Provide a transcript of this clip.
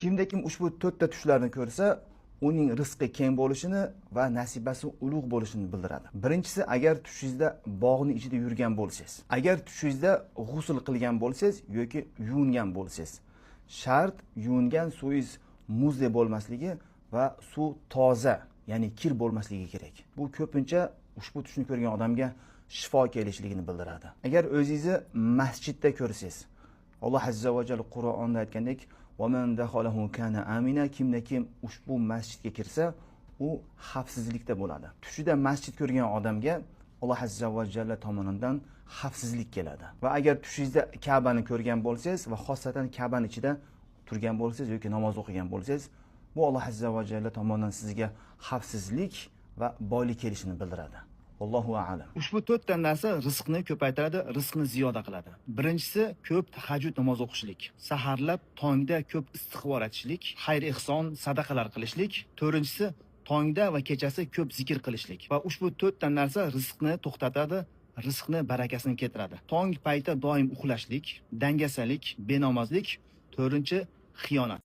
Kimda kim ushbu 4 ta tushlarni ko'rsa, uning rizqi keng bo'lishini va nasibasi ulug' bo'lishini bildiradi. Birinchisi, agar tushingizda bog'ning ichida yurgan bo'lsangiz, agar tushingizda g'usl qilgan bo'lsangiz yoki yuvingan bo'lsangiz, shart yuvingan suvingiz muzdek bo'lmasligi va suv toza, ya'ni kir bo'lmasligi kerak. Bu ko'pincha ushbu tushni ko'rgan odamga shifo kelishligini bildiradi. Agar o'zingizni masjidda ko'rsangiz, Alloh azza va jalla Qur'onda aytgandek, وَمَنْ دَخَلَهُ كَانَ آمِنًا, kimda kim ushbu masjidga kirsa, u xavfsizlikda bo'ladi. Tushida masjid ko'rgan odamga Alloh azza va jalla tomonidan xavfsizlik keladi. Va agar tushingizda Ka'bani ko'rgan bo'lsangiz va xosatan Ka'baning ichida turgan bo'lsangiz yoki namoz o'qigan bo'lsangiz, bu Alloh azza va jalla tomonidan sizga xavfsizlik va boylik kelishini bildiradi. Allohu a'lam. Ushbu 4 ta narsa rizqni ko'paytiradi, rizqni ziyoda qiladi. Birinchisi, ko'p tahajjud namoz o'qishlik. Saharlab tongda ko'p istig'for etishlik, xayr ehson, sadaqalar qilishlik. To'rtinchisi, tongda va kechasi ko'p zikr qilishlik. Va ushbu 4 ta narsa rizqni to'xtatadi, rizqni barakasini keltiradi. Tong payti doim uxlashlik, dangasalik, benamozlik. To'rtinchi, xiyonat.